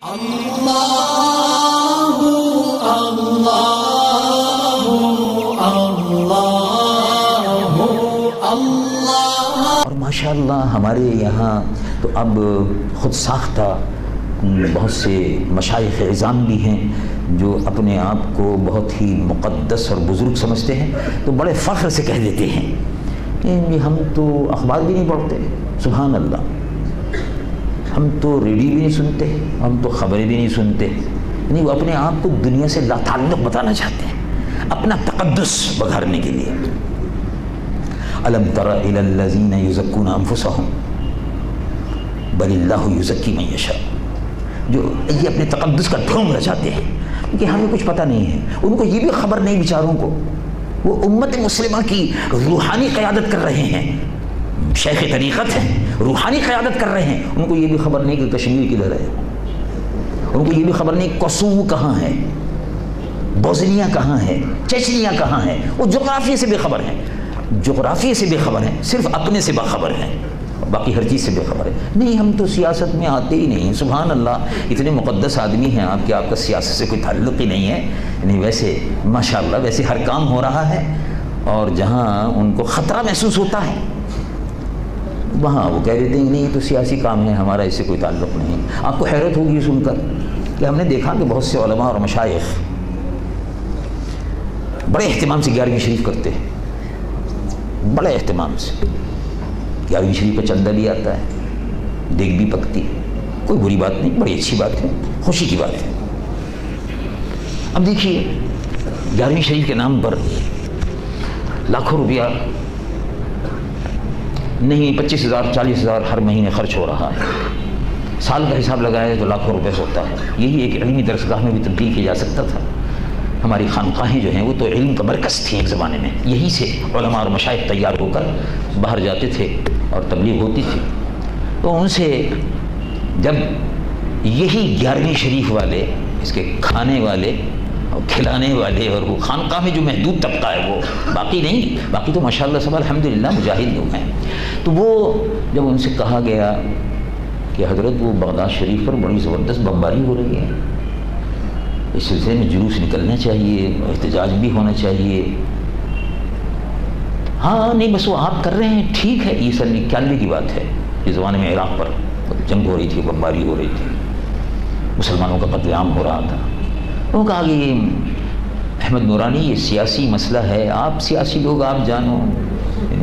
اور ماشاءاللہ ہمارے یہاں تو اب خود ساختہ بہت سے مشائخ اعظام بھی ہیں جو اپنے آپ کو بہت ہی مقدس اور بزرگ سمجھتے ہیں، تو بڑے فخر سے کہہ دیتے ہیں کہ ہم تو اخبار بھی نہیں پڑھتے، سبحان اللہ، ہم تو ریڈیو بھی نہیں سنتے، ہم تو خبریں بھی نہیں سنتے. یعنی وہ اپنے آپ کو دنیا سے لا تعلق بتانا چاہتے ہیں، اپنا تقدس بگھارنے کے لیے. الم تر الی الذین یزکون انفسہم بل اللہ یزکی من یشاء، جو یہ اپنے تقدس کا ڈھونگ رچاتے ہیں کہ ہمیں کچھ پتہ نہیں ہے. ان کو یہ بھی خبر نہیں بیچاروں کو، وہ امت مسلمہ کی روحانی قیادت کر رہے ہیں، شیخ طریقت ہیں، روحانی قیادت کر رہے ہیں. ان کو یہ بھی خبر نہیں کہ کشمیر کدھر ہے، ان کو یہ بھی خبر نہیں کوسوو کہاں ہے، بوسنیا کہاں ہے، چیچنیا کہاں ہے. وہ جغرافیے سے بے خبر ہیں، جغرافیے سے بے خبر ہیں، صرف اپنے سے باخبر ہیں، باقی ہر چیز سے بے خبر ہے. نہیں، ہم تو سیاست میں آتے ہی نہیں. سبحان اللہ، اتنے مقدس آدمی ہیں آپ کہ آپ کا سیاست سے کوئی تعلق ہی نہیں ہے. نہیں، ویسے ماشاءاللہ ویسے ہر کام ہو رہا ہے، اور جہاں ان کو خطرہ محسوس ہوتا ہے وہاں وہ کہہ دیتے ہیں نہیں، یہ تو سیاسی کام ہے، ہمارا اس سے کوئی تعلق نہیں. آپ کو حیرت ہوگی سن کر کہ ہم نے دیکھا کہ بہت سے علماء اور مشائخ بڑے اہتمام سے 11ویں شریف کرتے ہیں، بڑے اہتمام سے. 11ویں شریف کا چندہ بھی آتا ہے، دیگ بھی پکتی، کوئی بری بات نہیں، بڑی اچھی بات ہے، خوشی کی بات ہے. اب دیکھیے 11ویں شریف کے نام پر لاکھوں روپیہ نہیں، 25,000 40,000 ہر مہینے خرچ ہو رہا ہے. سال کا حساب لگایا تو لاکھوں روپے ہوتا ہے. یہی ایک علمی درسگاہ میں بھی تبدیل کیا جا سکتا تھا. ہماری خانقاہیں جو ہیں وہ تو علم کا مرکز تھیں ایک زمانے میں، یہیں سے علماء اور مشائخ تیار ہو کر باہر جاتے تھے اور تبلیغ ہوتی تھی. تو ان سے جب یہی 11ویں شریف والے، اس کے کھانے والے اور کھلانے والے، اور وہ خانقاہ میں جو محدود طبقہ ہے وہ باقی نہیں، باقی تو ماشاءاللہ سب الحمدللہ مجاہد لوگ ہیں. تو وہ جب ان سے کہا گیا کہ حضرت وہ بغداد شریف پر بڑی زبردست بمباری ہو رہی ہے، اس سلسلے میں جلوس نکلنا چاہیے، احتجاج بھی ہونا چاہیے. ہاں نہیں، بس وہ آپ کر رہے ہیں، ٹھیک ہے. یہ 91 کی بات ہے، اس زمانے میں عراق پر جنگ ہو رہی تھی، بمباری ہو رہی تھی، مسلمانوں کا قتل عام ہو رہا تھا. انہوں نے کہا کہ یہ احمد نورانی یہ سیاسی مسئلہ ہے، آپ سیاسی لوگ آپ جانو.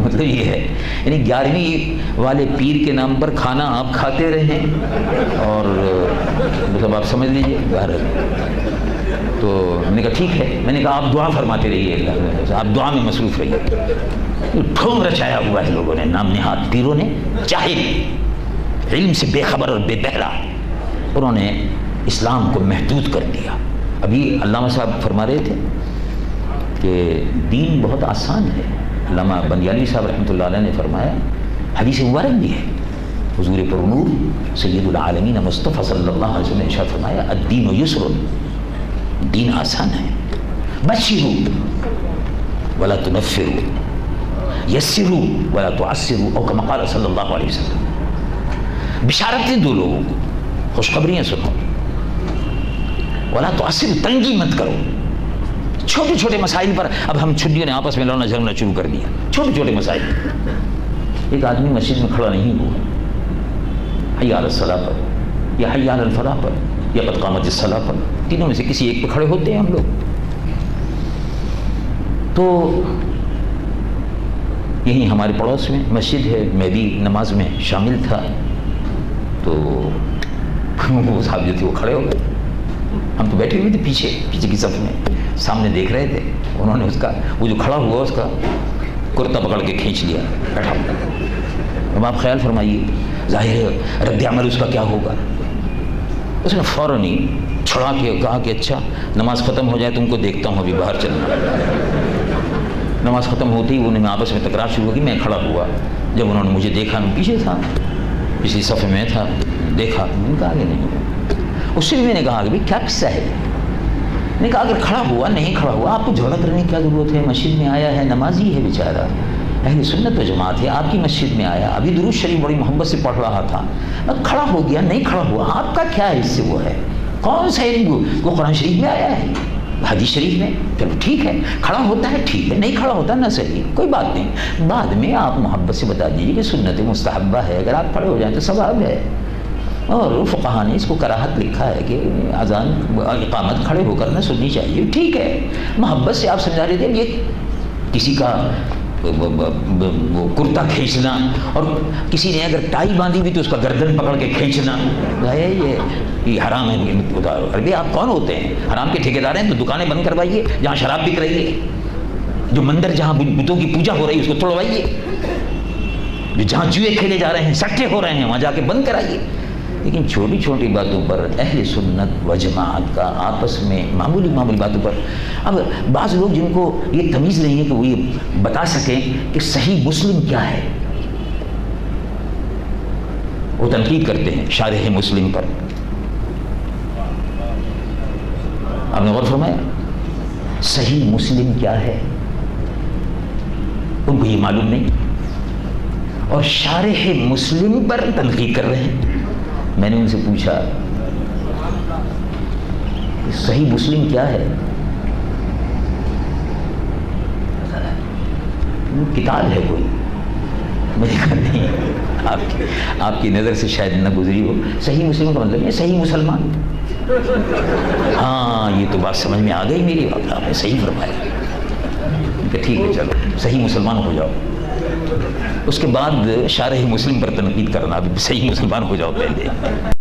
مطلب یہ ہے یعنی 11ویں والے پیر کے نام پر کھانا آپ کھاتے رہیں، اور مطلب آپ سمجھ لیجیے باہر. تو میں نے کہا ٹھیک ہے، میں نے کہا آپ دعا فرماتے رہیے، اللہ آپ دعا میں مصروف رہیے. ڈھونگ رچایا ہوا ہے لوگوں نے، نام نہاد پیروں نے، جاہل، علم سے بے خبر اور بے بہرا، انہوں نے اسلام کو محدود کر دیا. ابھی علامہ صاحب فرما رہے تھے کہ دین بہت آسان ہے. علامہ بندیالی صاحب رحمۃ اللہ علیہ نے فرمایا، حدیث مبارک بھی ہے، حضور پر نور سید العالمین مصطفیٰ صلی اللہ علیہ وسلم نے ارشاد فرمایا الدین یسر، دین آسان ہے. بشروا ولا تنفروا، یسروا ولا تعسروا، او کما قال صلی اللہ علیہ وسلم. بشارتیں دو لوگوں کو، خوشخبریاں سنو، ولا تعسروا، تنگی مت کرو. چھوٹے چھوٹے مسائل پر اب ہم چھٹیوں نے آپس میں لڑنا جھگڑنا شروع کر دیا، چھوٹے چھوٹے مسائل. ایک آدمی مسجد میں کھڑا نہیں ہوا، حی علی الصلاۃ پر یا حی علی الفلاح پر یا قد قامت الصلاۃ پر، تینوں میں سے کسی ایک پہ کھڑے ہوتے ہیں ہم لوگ. تو یہیں ہمارے پڑوس میں مسجد ہے، میں بھی نماز میں شامل تھا. تو وہ صاحب جو تھے وہ کھڑے ہو گئے، ہم تو بیٹھے ہوئے تھے پیچھے کی صف میں، سامنے دیکھ رہے تھے. انہوں نے اس کا وہ جو کھڑا ہوا اس کا کرتا پکڑ کے کھینچ لیا، بیٹھا. اب آپ خیال فرمائیے ظاہر ہے رد عمل اس کا کیا ہوگا. اس نے فوراً ہی چھڑا کے کہا کہ اچھا نماز ختم ہو جائے تم کو دیکھتا ہوں، ابھی باہر چلنا. نماز ختم ہوتی ہی انہوں نے آپس میں تکرار شروع کی. میں کھڑا ہوا، جب انہوں نے مجھے دیکھا، میں پیچھے تھا، پچھلی صف میں تھا، دیکھا، میں نے کہا کہ نہیں. اس سے بھی میں نے کہا کہ بھائی کیا قصہ ہے. میں نے کہا اگر کھڑا ہوا نہیں کھڑا ہوا، آپ کو جھگڑا کرنے کی کیا ضرورت ہے، مسجد میں آیا ہے، نمازی ہے بیچارہ، اہل سنت و جماعت ہے، آپ کی مسجد میں آیا، ابھی درود شریف بڑی محبت سے پڑھ رہا تھا، کھڑا ہو گیا، نہیں کھڑا ہوا، آپ کا کیا ہے اس سے؟ وہ ہے کون سا علم؟ وہ قرآن شریف میں آیا ہے، حدیث شریف میں، چلو ٹھیک ہے، کھڑا ہوتا ہے ٹھیک ہے، نہیں کھڑا ہوتا نہ صحیح، کوئی بات نہیں، بعد میں آپ محبت سے بتا دیجیے کہ سنت مستحبہ ہے، اگر آپ کھڑے ہو جائیں تو ثواب ہے۔ اور فقہا نے اس کو کراہت لکھا ہے کہ اذان اقامت کھڑے ہو کر نہ سننی چاہیے، ٹھیک ہے، محبت سے آپ سمجھا رہے تھے۔ یہ کسی کا وہ کرتا کھینچنا، اور کسی نے اگر ٹائی باندھی ہوئی تو اس کا گردن پکڑ کے کھینچنا، یہ حرام ہے۔ ارے آپ کون ہوتے ہیں؟ حرام کے ٹھیکیدار ہیں تو دکانیں بند کروائیے، جہاں شراب بک رہی ہے، جو مندر جہاں بتوں کی پوجا ہو رہی ہے اس کو توڑوائیے، جو جہاں جوئے کھیلے جا رہے ہیں، سٹے ہو رہے ہیں، وہاں جا کے بند کرائیے۔ لیکن چھوٹی چھوٹی باتوں پر اہل سنت و جماعت کا آپس میں معمولی باتوں پر، اب بعض لوگ جن کو یہ تمیز نہیں ہے کہ وہ یہ بتا سکیں کہ صحیح مسلم کیا ہے، وہ تنقید کرتے ہیں شارح مسلم پر۔ آپ نے غور فرمایا صحیح مسلم کیا ہے؟ ان کو یہ معلوم نہیں، اور شارح مسلم پر تنقید کر رہے ہیں۔ میں نے ان سے پوچھا کہ صحیح مسلم کیا ہے؟ وہ کتاب ہے کوئی؟ میں نے کہا نہیں، آپ کی نظر سے شاید نہ گزری ہو۔ صحیح مسلم کا مطلب ہے صحیح مسلمان۔ ہاں یہ تو بات سمجھ میں آ گئی میری، آپ نے صحیح فرمایا کہ ٹھیک ہے چلو صحیح مسلمان ہو جاؤ، اس کے بعد شارح مسلم پر تنقید کرنا، ابھی صحیح مسلمان ہو جاؤ پہلے۔